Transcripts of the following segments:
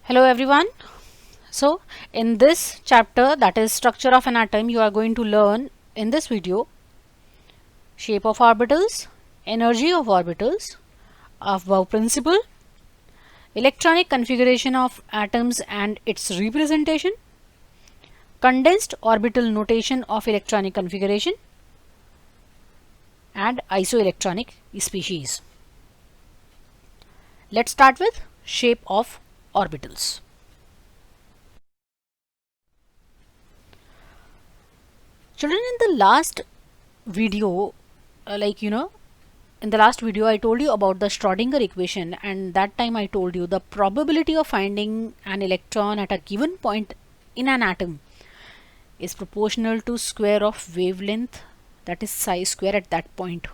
Hello everyone. So in this chapter, that is structure of an atom, you are going to learn in this video shape of orbitals, energy of orbitals, Aufbau principle, electronic configuration of atoms and its representation, condensed orbital notation of electronic configuration, and isoelectronic species. Let's start with shape of orbitals. Children, in the last video, in the last video I told you about the Schrodinger equation, and that time I told you the probability of finding an electron at a given point in an atom is proportional to square of wavelength, that is psi square at that point.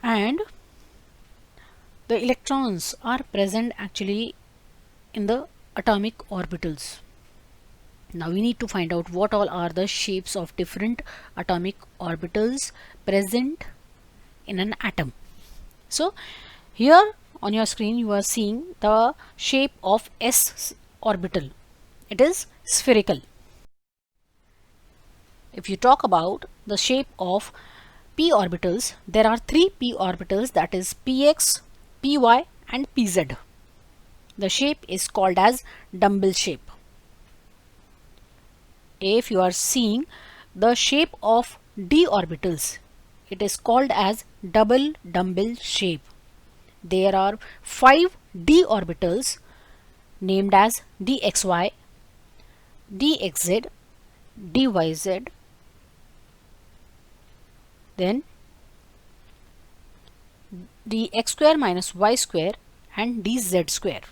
And the electrons are present actually in the atomic orbitals. Now we need to find out what all are the shapes of different atomic orbitals present in an atom. So here on your screen you are seeing the shape of s orbital. It is spherical. If you talk about the shape of p orbitals, there are three p orbitals, that is px, py and pz. The shape is called as dumbbell shape. If you are seeing the shape of d orbitals, it is called as double dumbbell shape. There are 5 d orbitals named as dxy, dxz, dyz, then dx square minus y square and dz square.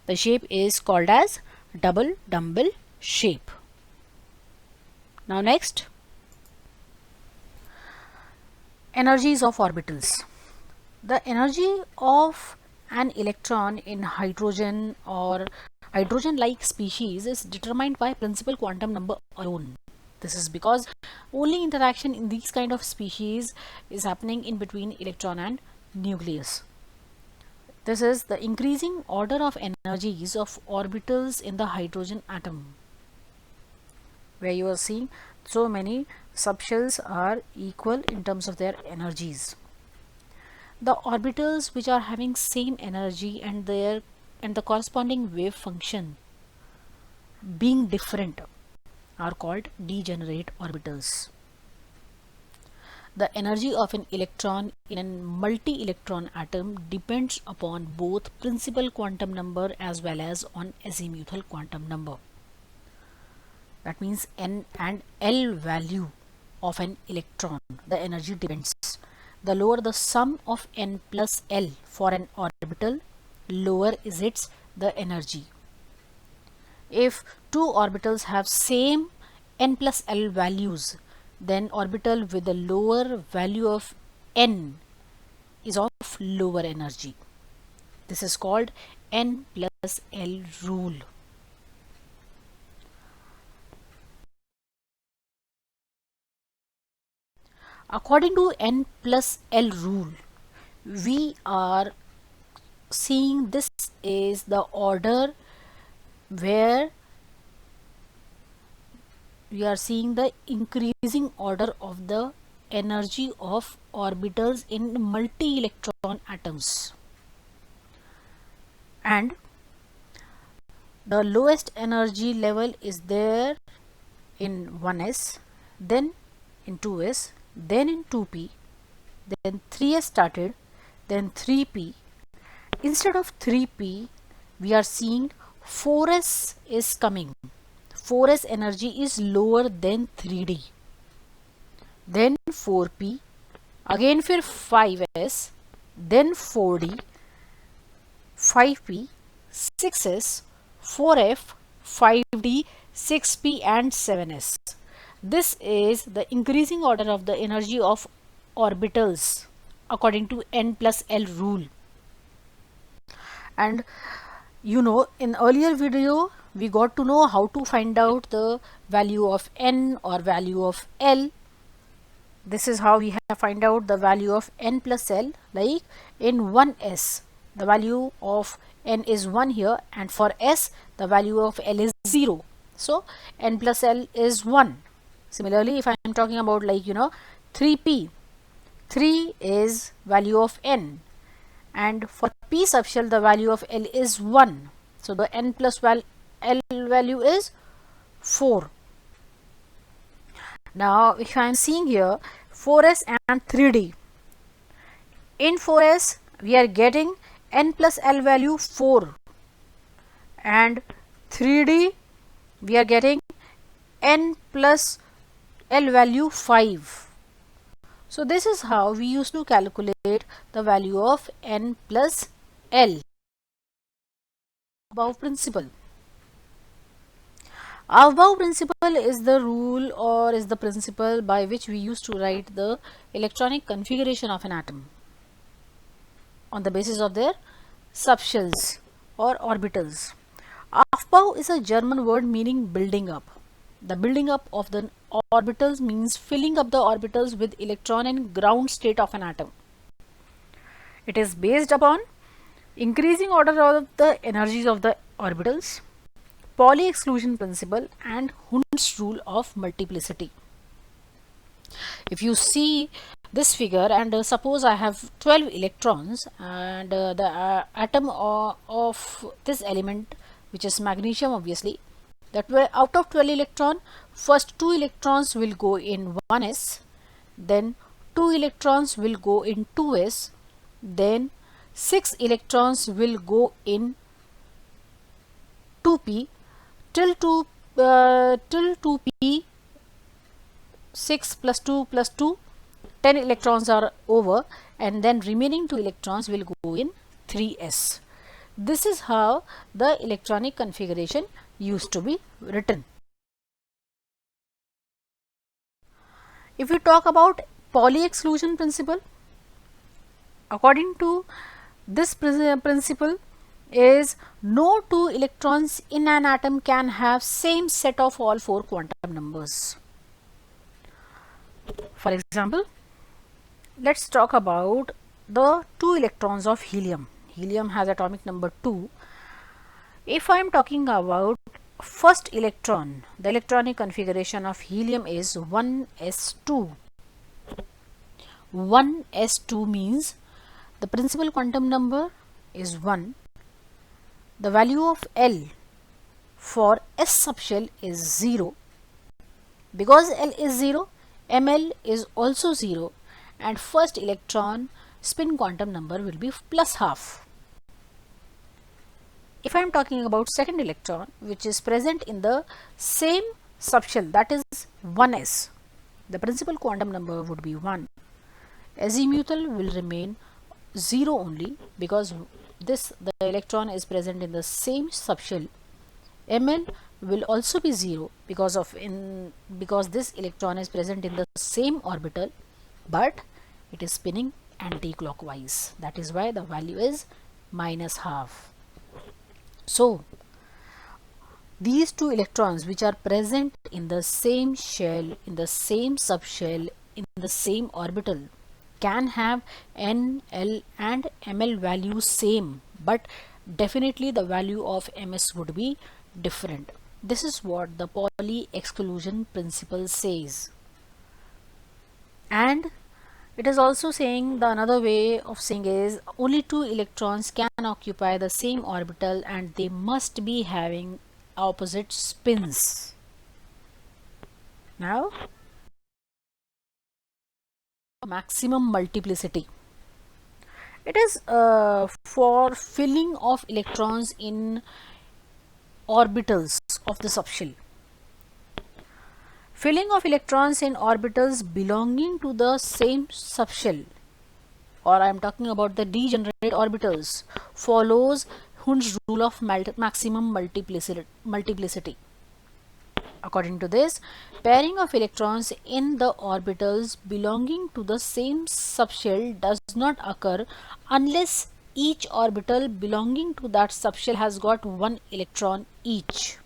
The shape is called as double dumbbell shape. Now next, energies of orbitals. The energy of an electron in hydrogen or hydrogen-like species is determined by principal quantum number alone. This is because only interaction in these kind of species is happening in between electron and nucleus. This is the increasing order of energies of orbitals in the hydrogen atom, where you are seeing so many subshells are equal in terms of their energies. The orbitals which are having same energy and the corresponding wave function being different are called degenerate orbitals. The energy of an electron in a multi-electron atom depends upon both principal quantum number as well as on azimuthal quantum number. That means n and l value of an electron, the energy depends. The lower the sum of n plus l for an orbital, lower is the energy. If two orbitals have same n plus l values, then orbital with the lower value of n is of lower energy. This is called n plus l rule. According to n plus l rule, we are seeing this is the order where we are seeing the increasing order of the energy of orbitals in multi-electron atoms, and the lowest energy level is there in 1s, then in 2s, then in 2p, then 3s started, then 3p. Instead of 3p, we are seeing 4s is coming. 4s energy is lower than 3d. Then 4p, again for 5s, then 4d, 5p, 6s, 4f, 5d, 6p and 7s. This is the increasing order of the energy of orbitals according to n plus l rule. And you know, in earlier video we got to know how to find out the value of n or value of l. This is how we have find out the value of n plus l, like in 1s the value of n is 1 here, and for s the value of L is 0. So n plus L is 1. Similarly, if I am talking about 3p, 3 is value of n, and for p subshell the value of L is 1. So the n plus L value is 4. Now if I am seeing here 4s and 3d, in 4s we are getting n plus L value 4, and 3d we are getting n plus L value 5. So this is how we used to calculate the value of n plus L. Above principle. Above principle is the rule or is the principle by which we used to write the electronic configuration of an atom on the basis of their subshells or orbitals. Aufbau is a German word meaning building up. The building up of the orbitals means filling up the orbitals with electron and ground state of an atom. It is based upon increasing order of the energies of the orbitals, Pauli exclusion principle, and Hund's rule of multiplicity. If you see this figure, and suppose I have 12 electrons, and the atom of this element, which is magnesium obviously, that way out of 12 electron, first 2 electrons will go in 1s, then 2 electrons will go in 2s, then 6 electrons will go in 2p till 2p, 6 plus 2 plus 2, 10 electrons are over, and then remaining 2 electrons will go in 3s. This is how the electronic configuration used to be written. If we talk about Pauli exclusion principle, according to this principle is no two electrons in an atom can have same set of all 4 quantum numbers. For example, let's talk about the 2 electrons of helium. Helium has atomic number 2. If I am talking about first electron, the electronic configuration of helium is 1s2. 1s2 means the principal quantum number is 1. The value of L for s subshell is 0. Because L is 0, ml is also 0, and first electron spin quantum number will be plus half. If I am talking about second electron, which is present in the same subshell, that is 1s, the principal quantum number would be 1. Azimuthal will remain 0 only, because the electron is present in the same subshell. ml will also be 0 because this electron is present in the same orbital, but it is spinning anti-clockwise. That is why the value is minus half. So these 2 electrons which are present in the same shell, in the same subshell, in the same orbital, can have n, l and ml values same, but definitely the value of ms would be different. This is what the Pauli exclusion principle says. And it is also saying, the another way of saying is, only 2 electrons can occupy the same orbital and they must be having opposite spins. Now, maximum multiplicity. It is for filling of electrons in orbitals of the subshell. Filling of electrons in orbitals belonging to the same subshell, or I am talking about the degenerate orbitals, follows Hund's rule of maximum multiplicity. According to this, pairing of electrons in the orbitals belonging to the same subshell does not occur unless each orbital belonging to that subshell has got 1 electron each.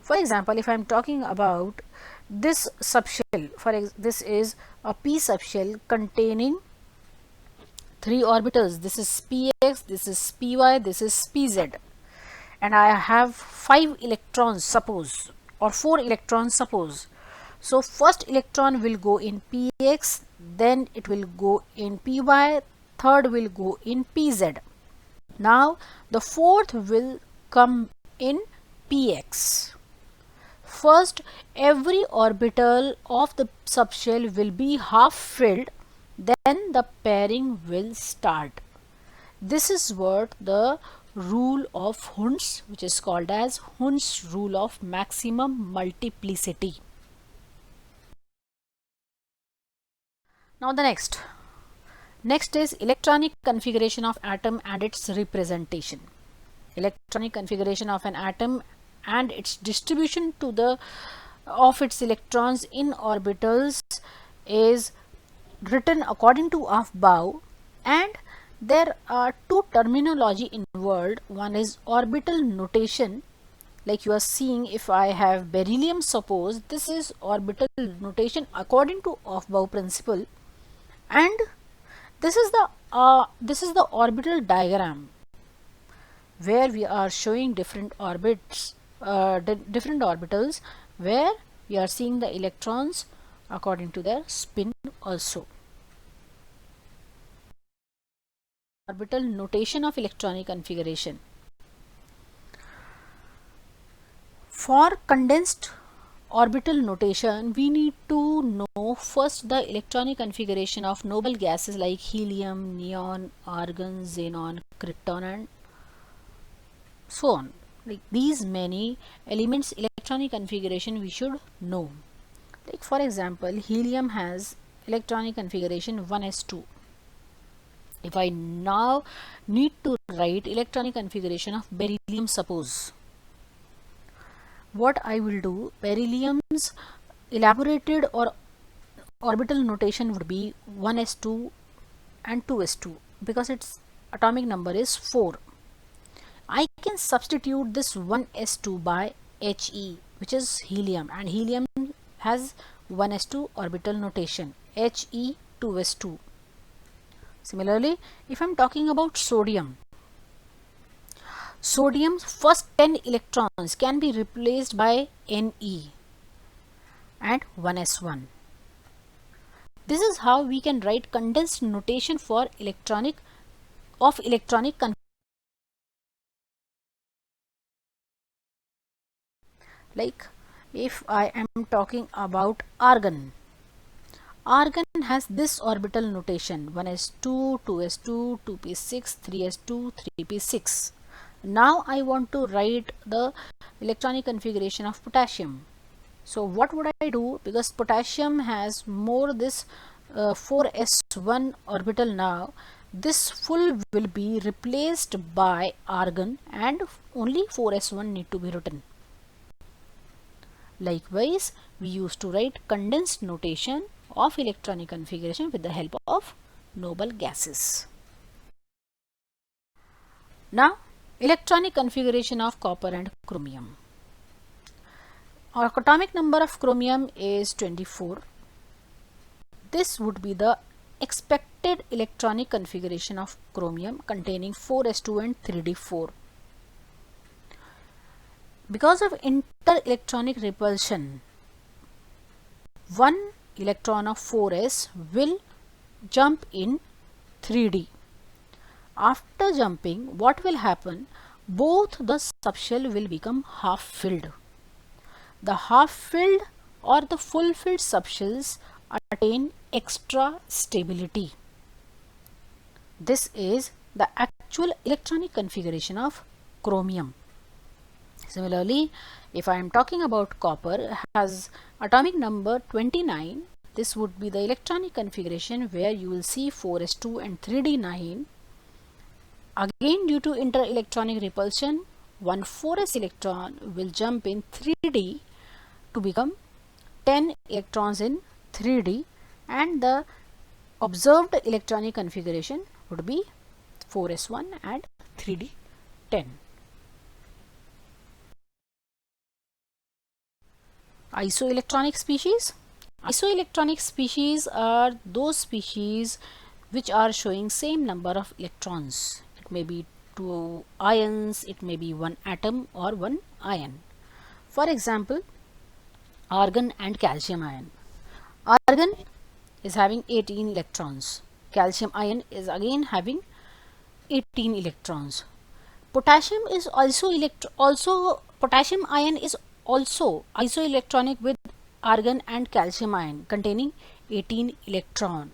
For example, if I am talking about this subshell, this is a p subshell containing three orbitals. This is px, this is py, this is pz, and I have 5 electrons suppose, or 4 electrons suppose. So first electron will go in px, then it will go in py, third will go in pz. Now the fourth will come in px. First, every orbital of the subshell will be half filled, then the pairing will start. This is what the rule of Hund's, which is called as Hund's rule of maximum multiplicity. Now the next is electronic configuration of atom and its representation. Electronic configuration of an atom and its distribution to the of its electrons in orbitals is written according to above, and there are two terminology involved. One is orbital notation, like you are seeing. If I have beryllium, suppose this is orbital notation according to above principle, and this is the orbital diagram where we are showing different orbits, different orbitals, where we are seeing the electrons according to their spin also. Orbital notation of electronic configuration. For condensed orbital notation, we need to know first the electronic configuration of noble gases like helium, neon, argon, xenon, krypton, and so on. Like these many elements electronic configuration we should know. Like for example, helium has electronic configuration 1s2. If I now need to write electronic configuration of beryllium, suppose, what I will do, beryllium's elaborated or orbital notation would be 1s2 and 2s2 because its atomic number is 4. I can substitute this 1s2 by He, which is helium, and helium has 1s2 orbital notation, He 2s2. Similarly, if I am talking about sodium, sodium's first 10 electrons can be replaced by Ne and 1s1. This is how we can write condensed notation for electronic configuration. Like if I am talking about argon, argon has this orbital notation, 1s2, 2s2, 2p6, 3s2, 3p6. Now I want to write the electronic configuration of potassium. So what would I do? Because potassium has more this 4s1 orbital, now this full will be replaced by argon and only 4s1 need to be written. Likewise, we used to write condensed notation of electronic configuration with the help of noble gases. Now, electronic configuration of copper and chromium. Our atomic number of chromium is 24. This would be the expected electronic configuration of chromium containing 4s2 and 3d4. Because of interelectronic repulsion, one electron of 4s will jump in 3d. After jumping, what will happen? Both the subshell will become half filled. The half filled or the full filled subshells attain extra stability. This is the actual electronic configuration of chromium. Similarly, if I am talking about copper, has atomic number 29. This would be the electronic configuration where you will see 4s2 and 3d9. Again, due to interelectronic repulsion, one 4s electron will jump in 3d to become 10 electrons in 3d, and the observed electronic configuration would be 4s1 and 3d10. Isoelectronic species. Isoelectronic species are those species which are showing same number of electrons. It may be two ions, it may be one atom or one ion. For example, argon and calcium ion. Argon is having 18 electrons. Calcium ion is again having 18 electrons. Potassium is also potassium ion is also isoelectronic with argon and calcium ion containing 18 electron.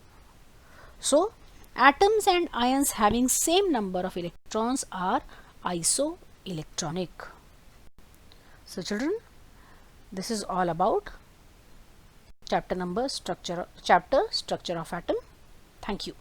So atoms and ions having same number of electrons are isoelectronic. So children, this is all about chapter structure of atom. Thank you.